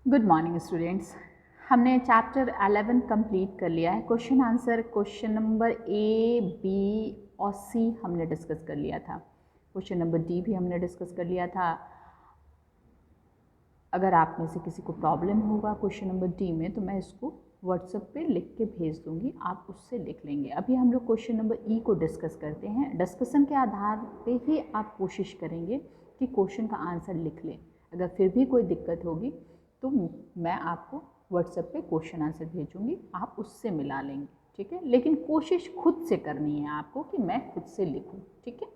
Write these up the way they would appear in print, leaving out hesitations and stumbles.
Good morning students. हमने chapter 11 complete कर लिया है। Question answer question number A, B और सी हमने डिस्कस कर लिया था। क्वेश्चन नंबर डी भी हमने डिस्कस कर लिया था। अगर आप में से किसी को प्रॉब्लम होगा क्वेश्चन नंबर डी में तो मैं इसको व्हाट्सएप पे लिख के भेज दूंगी, आप उससे लिख लेंगे। अभी हम लोग क्वेश्चन नंबर ई को डिस्कस करते हैं। डिस्कशन के आधार पे ही आप कोशिश करेंगे कि क्वेश्चन का आंसर लिख लें। अगर फिर भी कोई दिक्कत होगी तो मैं आपको व्हाट्सएप पे क्वेश्चन आंसर भेजूंगी, आप उससे मिला लेंगे, ठीक है। लेकिन कोशिश खुद से करनी है आपको कि मैं खुद से लिखूं, ठीक है।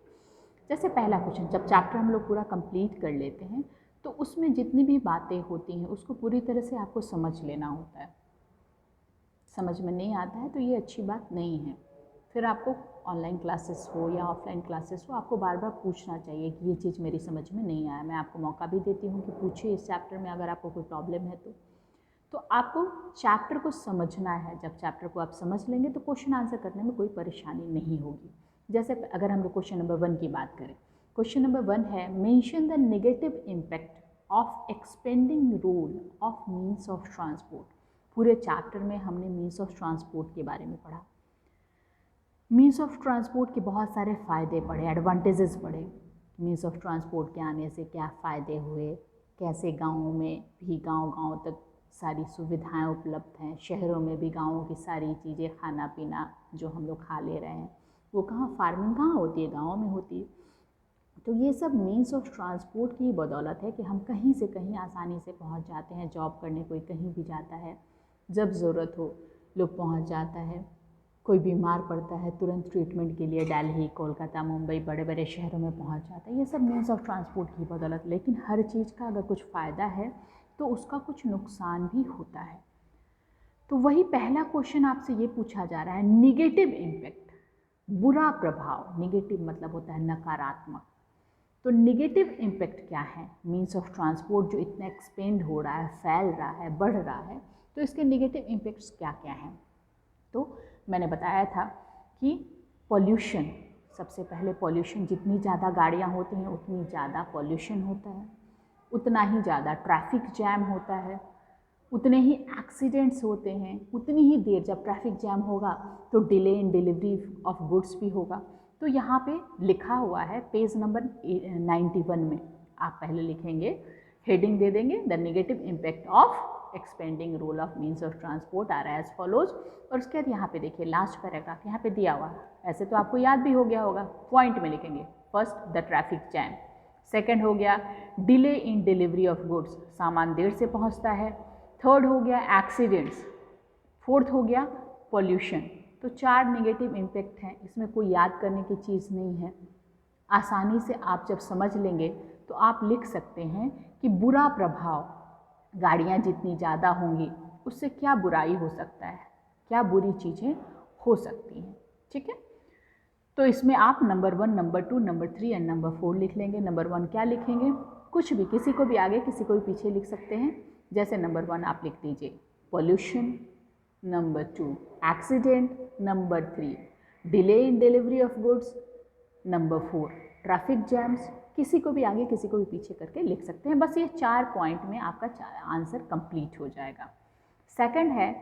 जैसे पहला क्वेश्चन, जब चैप्टर हम लोग पूरा कंप्लीट कर लेते हैं तो उसमें जितनी भी बातें होती हैं उसको पूरी तरह से आपको समझ लेना होता है। समझ में नहीं आता है तो ये अच्छी बात नहीं है। फिर आपको ऑनलाइन क्लासेस हो या ऑफलाइन क्लासेस हो, आपको बार बार पूछना चाहिए कि ये चीज़ मेरी समझ में नहीं आया। मैं आपको मौका भी देती हूँ कि पूछिए इस चैप्टर में, अगर आपको कोई प्रॉब्लम है तो आपको चैप्टर को समझना है। जब चैप्टर को आप समझ लेंगे तो क्वेश्चन आंसर करने में कोई परेशानी नहीं होगी। जैसे अगर हम लोग क्वेश्चन नंबर 1 की बात करें, क्वेश्चन नंबर 1 है mention the negative impact of expanding role of means of transport. पूरे चैप्टर में हमने मीन्स ऑफ ट्रांसपोर्ट के बारे में पढ़ा। मीन्स ऑफ ट्रांसपोर्ट के बहुत सारे फ़ायदे पढ़े, एडवांटेजेस पढ़े। मीन्स ऑफ ट्रांसपोर्ट के आने से क्या फ़ायदे हुए, कैसे गाँव में भी गाँव तक सारी सुविधाएं उपलब्ध हैं, शहरों में भी गाँवों की सारी चीज़ें, खाना पीना जो हम लोग खा ले रहे हैं वो कहाँ, फार्मिंग कहाँ होती है, गाँव में होती है। तो ये सब मीन्स ऑफ ट्रांसपोर्ट की बदौलत है कि हम कहीं से कहीं आसानी से पहुंच जाते हैं। जॉब करने कोई कहीं भी जाता है, जब ज़रूरत हो लोग पहुंच जाता है। कोई बीमार पड़ता है तुरंत ट्रीटमेंट के लिए दिल्ली, कोलकाता, मुंबई, बड़े बड़े शहरों में पहुंच जाता है। ये सब मीन्स ऑफ ट्रांसपोर्ट की बदौलत। लेकिन हर चीज़ का अगर कुछ फ़ायदा है तो उसका कुछ नुकसान भी होता है। तो वही पहला क्वेश्चन आपसे ये पूछा जा रहा है, निगेटिव इम्पैक्ट, बुरा प्रभाव। निगेटिव मतलब होता है नकारात्मक। तो निगेटिव इम्पैक्ट क्या है मीन्स ऑफ ट्रांसपोर्ट जो इतना एक्सपेंड हो रहा है, फैल रहा है, बढ़ रहा है, तो इसके निगेटिव इम्पैक्ट्स क्या क्या हैं। तो मैंने बताया था कि पॉल्यूशन, सबसे पहले पॉल्यूशन, जितनी ज़्यादा गाड़ियाँ होती हैं उतनी ज़्यादा पॉल्यूशन होता है, उतना ही ज़्यादा ट्रैफिक जैम होता है, उतने ही एक्सीडेंट्स होते हैं, उतनी ही देर जब ट्रैफिक जैम होगा तो delay in delivery of goods भी होगा। तो यहाँ पे लिखा हुआ है पेज नंबर 91 में, आप पहले लिखेंगे, हेडिंग दे देंगे the negative impact of expanding role of means of transport are as follows. और उसके बाद यहाँ पे देखिए लास्ट पैराग्राफ यहाँ पे दिया हुआ है, ऐसे तो आपको याद भी हो गया होगा, पॉइंट में लिखेंगे। First the traffic jam, second हो गया delay in delivery of goods, सामान देर से पहुँचता है, थर्ड हो गया एक्सीडेंट्स, फोर्थ हो गया पॉल्यूशन। तो 4 नेगेटिव इम्पैक्ट हैं, इसमें कोई याद करने की चीज़ नहीं है। आसानी से आप जब समझ लेंगे तो आप लिख सकते हैं कि बुरा प्रभाव, गाड़ियाँ जितनी ज़्यादा होंगी उससे क्या बुराई हो सकता है, क्या बुरी चीज़ें हो सकती हैं, ठीक है। तो इसमें आप number 1, number 2, number 3 and number 4 लिख लेंगे। नंबर 1 क्या लिखेंगे, कुछ भी, किसी को भी आगे किसी को भी पीछे लिख सकते हैं। जैसे नंबर 1 आप लिख दीजिए pollution, number 2 accident, number 3 delay in delivery of goods, number 4 traffic jams. किसी को भी आगे किसी को भी पीछे करके लिख सकते हैं। बस ये 4 पॉइंट में आपका आंसर कंप्लीट हो जाएगा। सेकंड है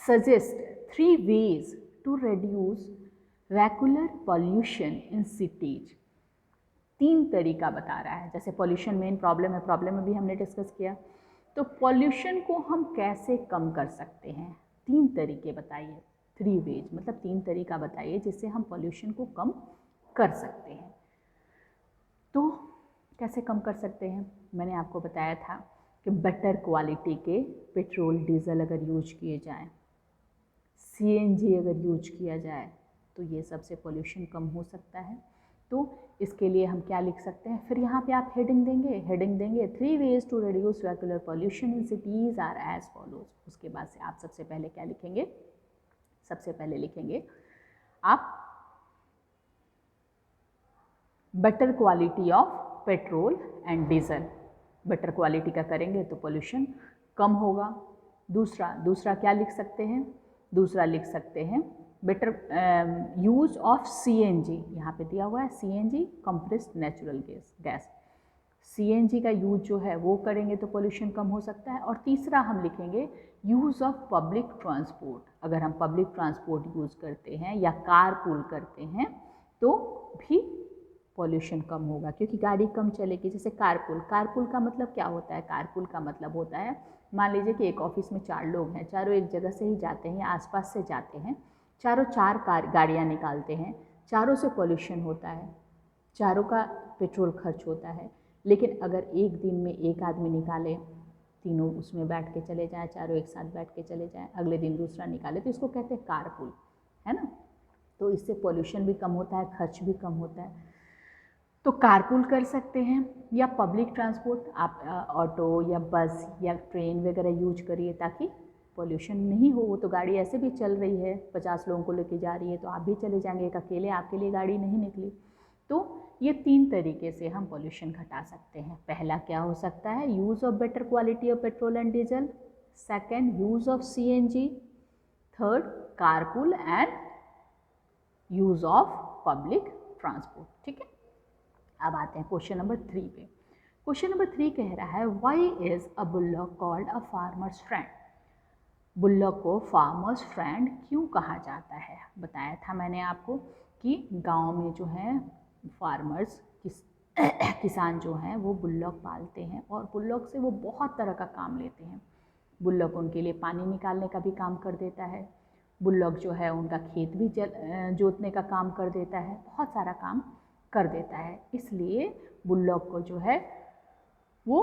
suggest 3 ways to reduce vehicular pollution in cities. 3 तरीका बता रहा है। जैसे पॉल्यूशन मेन प्रॉब्लम है, प्रॉब्लम में भी हमने डिस्कस किया, तो पॉल्यूशन को हम कैसे कम कर सकते हैं, 3 तरीके बताइए। 3 वेज मतलब 3 तरीका बताइए जिससे हम पॉल्यूशन को कम कर सकते हैं। तो कैसे कम कर सकते हैं, मैंने आपको बताया था कि बेटर क्वालिटी के पेट्रोल डीजल अगर यूज किए जाएँ, CNG अगर यूज किया जाए तो ये सबसे पॉल्यूशन कम हो सकता है। तो इसके लिए हम क्या लिख सकते हैं, फिर यहाँ पे आप हेडिंग देंगे 3 ways to reduce vehicular pollution in cities are as follows. उसके बाद से आप सबसे पहले क्या लिखेंगे, सबसे पहले लिखेंगे आप better quality of petrol and diesel. Better quality का करेंगे तो पॉल्यूशन कम होगा। दूसरा क्या लिख सकते हैं, दूसरा लिख सकते हैं बेटर यूज ऑफ CNG, यहाँ पे दिया हुआ है CNG compressed natural gas. CNG का यूज जो है वो करेंगे तो पोल्यूशन कम हो सकता है। और तीसरा हम लिखेंगे यूज़ ऑफ पब्लिक ट्रांसपोर्ट। अगर हम पब्लिक ट्रांसपोर्ट यूज़ करते हैं या कार पूल करते हैं तो भी पॉल्यूशन कम होगा, क्योंकि गाड़ी कम चलेगी। जैसे कारपूल, कारपूल का मतलब क्या होता है? कारपूल का मतलब होता है, मान लीजिए कि एक ऑफिस में 4 लोग हैं, चारों एक जगह से ही जाते हैं या आसपास से जाते हैं, चारों 4 गाड़ियाँ निकालते हैं, चारों से पॉल्यूशन होता है, चारों का पेट्रोल खर्च होता है। लेकिन अगर एक दिन में एक आदमी निकाले, तीनों उसमें बैठ के चले जाएँ, चारों एक साथ बैठ के चले जाएँ, अगले दिन दूसरा निकाले, तो इसको कहते हैं कारपूल, है ना। तो इससे पॉल्यूशन भी कम होता है, खर्च भी कम होता है। तो कारपूल कर सकते हैं। या पब्लिक ट्रांसपोर्ट, आप ऑटो या बस या ट्रेन वगैरह यूज करिए ताकि पॉल्यूशन नहीं हो। वो तो गाड़ी ऐसे भी चल रही है, 50 लोगों को लेके जा रही है, तो आप भी चले जाएंगे, एक अकेले आपके लिए गाड़ी नहीं निकली। तो ये 3 तरीके से हम पॉल्यूशन घटा सकते हैं। पहला क्या हो सकता है? Use of better quality of petrol and diesel. Second, use of CNG. Third, carpool and use of public transport. ठीक है, अब आते हैं क्वेश्चन नंबर 3 पे। क्वेश्चन नंबर 3 कह रहा है, why is a bullock called a farmer's friend? Bullock को फार्मर्स फ्रेंड क्यों कहा जाता है? बताया था मैंने आपको कि गांव में जो है फार्मर्स किसान जो हैं वो बुल्लॉक पालते हैं और बुल्लॉक से वो बहुत तरह का काम लेते हैं। बुल्लॉक उनके लिए पानी निकालने का भी काम कर देता है, बुल्लॉक जो है उनका खेत भी जोतने का काम कर देता है, बहुत सारा काम कर देता है। इसलिए बुल्लॉक को जो है वो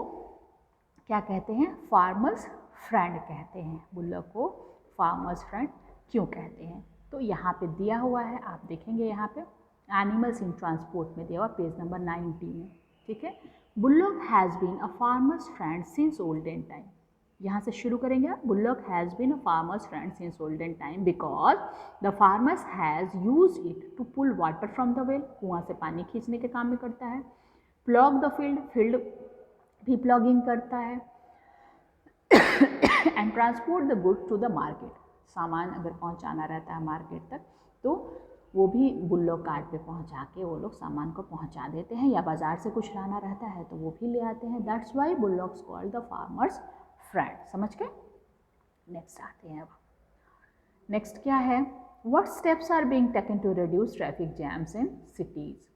क्या कहते हैं? फार्मर्स फ्रेंड कहते हैं। बुल्लॉक को फार्मर्स फ्रेंड क्यों कहते हैं? तो यहाँ पे दिया हुआ है, आप देखेंगे यहाँ पे एनिमल्स इन ट्रांसपोर्ट में दिया हुआ, पेज नंबर 90 में। ठीक है, bullock has been a farmer's friend since olden time. यहाँ से शुरू करेंगे आप। Bullock has been a farmer's friend since olden time because the farmers has use it to pull water from the well. कुआं से पानी खींचने के काम में करता है। प्लॉग द फील्ड, फील्ड भी प्लॉगिंग करता है। And transport the good to the market. सामान अगर पहुंचाना रहता है मार्केट तक तो वो भी बुल्लॉक कार्ट पे पहुंचा के वो लोग सामान को पहुंचा देते हैं, या बाजार से कुछ लाना रहता है तो वो भी ले आते हैं। That's why bullocks called the farmer's friend. समझ गए? नेक्स्ट आते हैं। अब नेक्स्ट क्या है? What steps are being taken to reduce traffic jams in cities?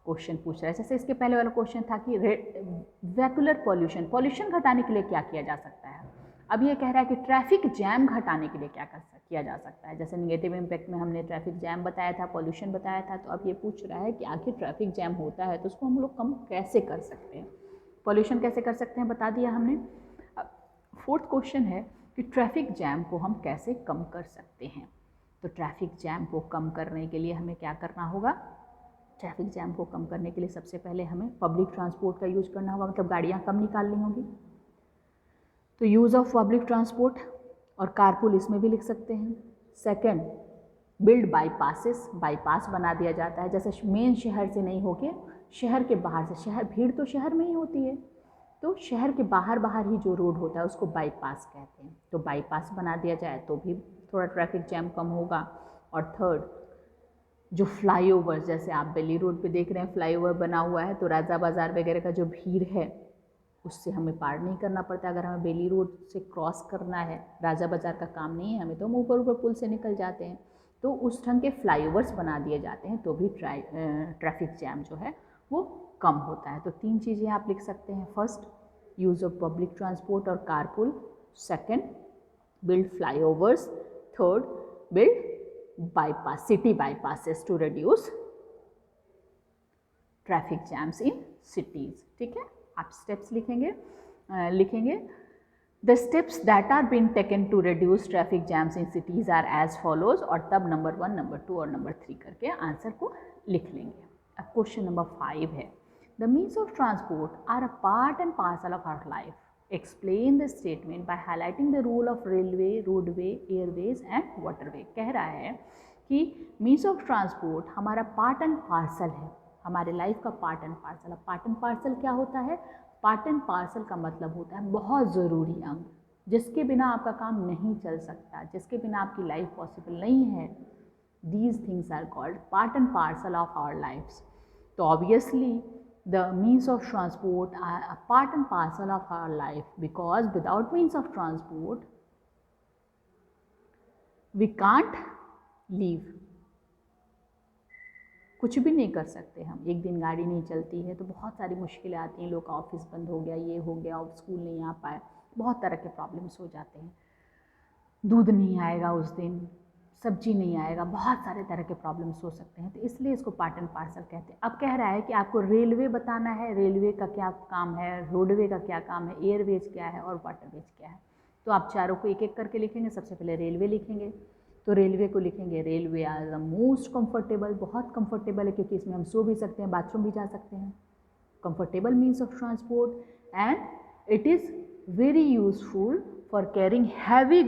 Question पूछ रहा है। जैसे इसके पहले वाला क्वेश्चन था कि वेहिकुलर पॉल्यूशन, पॉल्यूशन घटाने के लिए क्या किया जा सकता है। अब ये कह रहा है कि ट्रैफिक जैम घटाने के लिए क्या किया जा सकता है। जैसे निगेटिव इम्पैक्ट में हमने ट्रैफिक जैम बताया था, पॉल्यूशन बताया था, तो अब ये पूछ रहा है कि आखिर ट्रैफिक जैम होता है तो उसको हम लोग कम कैसे कर सकते हैं, पॉल्यूशन कैसे कर सकते हैं, बता दिया हमने। अब 4th क्वेश्चन है कि ट्रैफिक जैम को हम कैसे कम कर सकते हैं। तो ट्रैफिक जैम को कम करने के लिए हमें क्या करना होगा? ट्रैफिक जैम को कम करने के लिए सबसे पहले हमें पब्लिक ट्रांसपोर्ट का यूज़ करना होगा, मतलब गाड़ियाँ कम निकालनी होंगी। तो यूज़ ऑफ पब्लिक ट्रांसपोर्ट और कारपूल इसमें भी लिख सकते हैं। सेकंड, बिल्ड बाईपासेस, बाईपास बना दिया जाता है। जैसे मेन शहर से नहीं होके शहर के बाहर से, शहर भीड़ तो शहर में ही होती है, तो शहर के बाहर बाहर ही जो रोड होता है उसको बाईपास कहते हैं। तो बाईपास बना दिया जाए तो भी थोड़ा ट्रैफिक जैम कम होगा। और थर्ड, जो फ्लाईओवर, जैसे आप बेली रोड पे देख रहे हैं फ्लाईओवर बना हुआ है, तो राजा बाज़ार वगैरह का जो भीड़ है उससे हमें पार नहीं करना पड़ता। अगर हमें बेली रोड से क्रॉस करना है, राजा बाज़ार का काम नहीं है हमें, तो हम ऊपर ऊपर पुल से निकल जाते हैं। तो उस ढंग के फ्लाईओवर्स बना दिए जाते हैं तो भी ट्रैफिक जैम जो है वो कम होता है। तो 3 चीज़ें आप लिख सकते हैं। First, use of public transport और carpool. Second, build flyovers. Third, build bypass, city bypasses to reduce traffic jams in cities। ठीक है, आप स्टेप्स लिखेंगे the steps that are being taken to reduce traffic jams in cities are as follows, और तब number 1, number 2 और number 3 करके answer को लिख लेंगे। अब क्वेश्चन नंबर 5 है, the means of transport are a part and parcel of our life. Explain the statement by highlighting the role of railway, roadway, airways and waterway. कह रहा है कि मीन्स ऑफ ट्रांसपोर्ट हमारा पार्ट एंड पार्सल है, हमारे life का part and parcel. अब part and parcel क्या होता है? पार्ट एंड पार्सल का मतलब होता है बहुत ज़रूरी अंग, जिसके बिना आपका काम नहीं चल सकता, जिसके बिना आपकी लाइफ पॉसिबल नहीं है। These things are called part and parcel of our lifes. तो obviously the means of transport are a part and parcel of our life, because without means of transport we can't live. कुछ भी नहीं कर सकते हम। एक दिन गाड़ी नहीं चलती है तो बहुत सारी मुश्किलें आती हैं, लोग का ऑफिस बंद हो गया, ये हो गया, और स्कूल नहीं आ पाए, बहुत तरह के प्रॉब्लम्स हो जाते हैं। दूध नहीं आएगा उस दिन, सब्जी नहीं आएगा, बहुत सारे तरह के प्रॉब्लम्स हो सकते हैं। तो इसलिए इसको पार्ट एंड पार्सल कहते हैं। अब कह रहा है कि आपको रेलवे बताना है, रेलवे का क्या काम है, रोडवे का क्या काम है, एयरवेज क्या है और वाटरवेज क्या है। तो आप चारों को एक एक करके लिखेंगे। सबसे पहले रेलवे लिखेंगे, तो रेलवे को लिखेंगे railway are the most comfortable, बहुत कंफर्टेबल है क्योंकि इसमें हम सो भी सकते हैं, बाथरूम भी जा सकते हैं। Comfortable means of transport and it is very useful for carrying heavy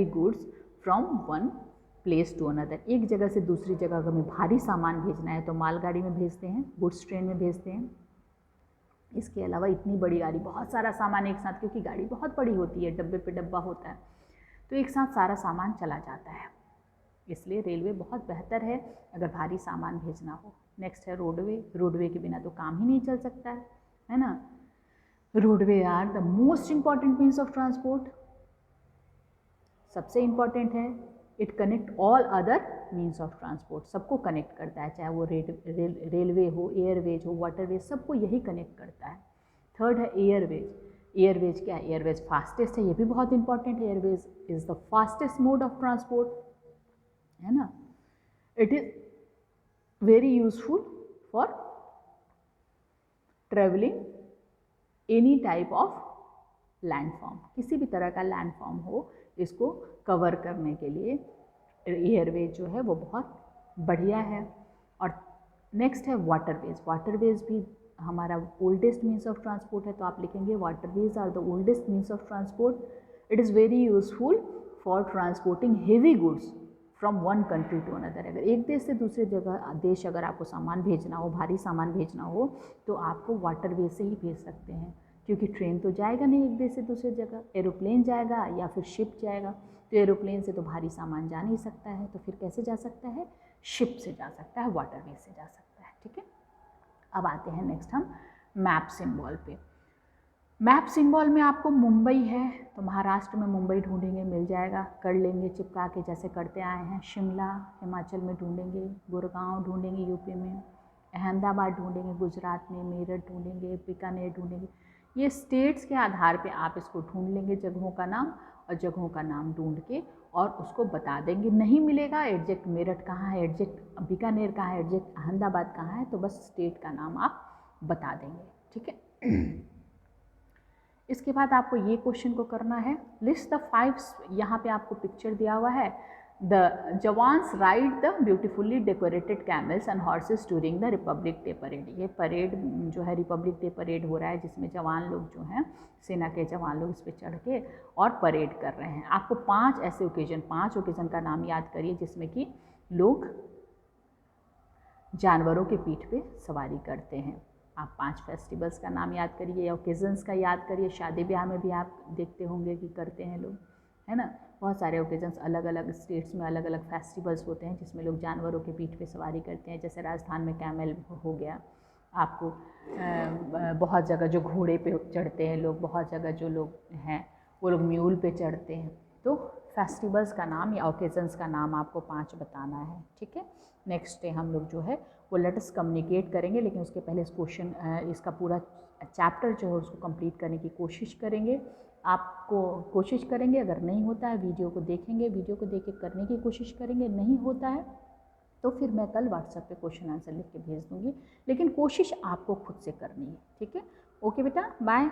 goods from one place to another. एक जगह से दूसरी जगह अगर हमें भारी सामान भेजना है तो मालगाड़ी में भेजते हैं, गुड्स ट्रेन में भेजते हैं। इसके अलावा इतनी बड़ी गाड़ी, बहुत सारा सामान एक साथ, क्योंकि गाड़ी बहुत बड़ी होती है, डब्बे पे डब्बा होता है, तो एक साथ सारा सामान चला जाता है। इसलिए रेलवे बहुत बेहतर है अगर भारी सामान भेजना हो। नेक्स्ट है रोडवे। रोडवे के बिना तो काम ही नहीं चल सकता है ना। Roadway are the most important means of transport, सबसे इम्पॉर्टेंट है। It connect all other means of transport, सबको कनेक्ट करता है, चाहे वो रेलवे हो, एयरवेज हो, वाटरवेज, सबको यही कनेक्ट करता है। थर्ड है एयरवेज। एयरवेज क्या है? एयरवेज फास्टेस्ट है, ये भी बहुत इंपॉर्टेंट है। Airways is the fastest mode of transport, है ना। It is very useful for travelling any type of landform, किसी भी तरह का लैंडफॉर्म हो, इसको कवर करने के लिए एयरवेज जो है वो बहुत बढ़िया है। और नेक्स्ट है वाटरवेज। वाटरवेज भी हमारा ओल्डेस्ट मीन्स ऑफ ट्रांसपोर्ट है, तो आप लिखेंगे waterways are the oldest means of transport. It is very useful for transporting heavy goods from one country to another. अगर एक देश से दूसरे जगह देश अगर आपको सामान भेजना हो, भारी सामान भेजना हो, तो आपको वाटरवेज से ही भेज सकते हैं, क्योंकि ट्रेन तो जाएगा नहीं एक देश से दूसरी जगह, एरोप्लेन जाएगा या फिर शिप जाएगा। तो एरोप्लेन से तो भारी सामान जा नहीं सकता है, तो फिर कैसे जा सकता है? शिप से जा सकता है, वाटरवेज से जा सकता है। ठीक है, अब आते हैं नेक्स्ट हम मैप सिंबल पे। मैप सिंबल में आपको मुंबई है तो महाराष्ट्र में मुंबई ढूंढेंगे, मिल जाएगा, कर लेंगे चिपका के, जैसे करते आए हैं। शिमला हिमाचल में ढूंढेंगे, गुड़गांव ढूंढेंगे यूपी में, अहमदाबाद ढूंढेंगे गुजरात में, मेरठ ढूंढेंगे, बीकानेर ढूंढेंगे। ये स्टेट्स के आधार पे आप इसको ढूंढ लेंगे जगहों का नाम, और जगहों का नाम ढूंढ के और उसको बता देंगे। नहीं मिलेगा एग्जैक्ट मेरठ कहाँ है, एग्जैक्ट बीकानेर कहाँ है, एग्जैक्ट अहमदाबाद कहाँ है, तो बस स्टेट का नाम आप बता देंगे। ठीक है, इसके बाद आपको ये क्वेश्चन को करना है, लिस्ट द 5, यहाँ पे आपको पिक्चर दिया हुआ है। The jawans ride the beautifully decorated camels and horses during the Republic Day parade. ये परेड जो है रिपब्लिक डे परेड हो रहा है, जिसमें जवान लोग जो हैं, सेना के जवान लोग इस पर चढ़ के और परेड कर रहे हैं। आपको 5 ऐसे ओकेजन, 5 ओकेजन का नाम याद करिए जिसमें कि लोग जानवरों के पीठ पे सवारी करते हैं। आप 5 फेस्टिवल्स का नाम याद करिए, ओकेजन्स का याद करिए। शादी ब्याह में भी आप देखते होंगे कि करते हैं लोग, है ना। बहुत सारे ओकेजन्स अलग अलग स्टेट्स में अलग अलग फेस्टिवल्स होते हैं जिसमें लोग जानवरों के पीठ पे सवारी करते हैं। जैसे राजस्थान में कैमल हो गया, आपको बहुत जगह जो घोड़े पे चढ़ते हैं लोग, बहुत जगह जो लोग हैं वो लोग म्यूल पे चढ़ते हैं। तो फेस्टिवल्स का नाम या ओकेजन्स का नाम आपको 5 बताना है। ठीक है, नेक्स्ट डे हम लोग जो है वो लेटस कम्युनिकेट करेंगे, लेकिन उसके पहले इस क्वेश्चन इसका पूरा चैप्टर जो है उसको कंप्लीट करने की कोशिश करेंगे। आपको कोशिश करेंगे, अगर नहीं होता है वीडियो को देखेंगे, वीडियो को देख के करने की कोशिश करेंगे, नहीं होता है तो फिर मैं कल व्हाट्सएप पे क्वेश्चन आंसर लिख के भेज दूँगी, लेकिन कोशिश आपको खुद से करनी है। ठीक है, ओके बेटा, बाय।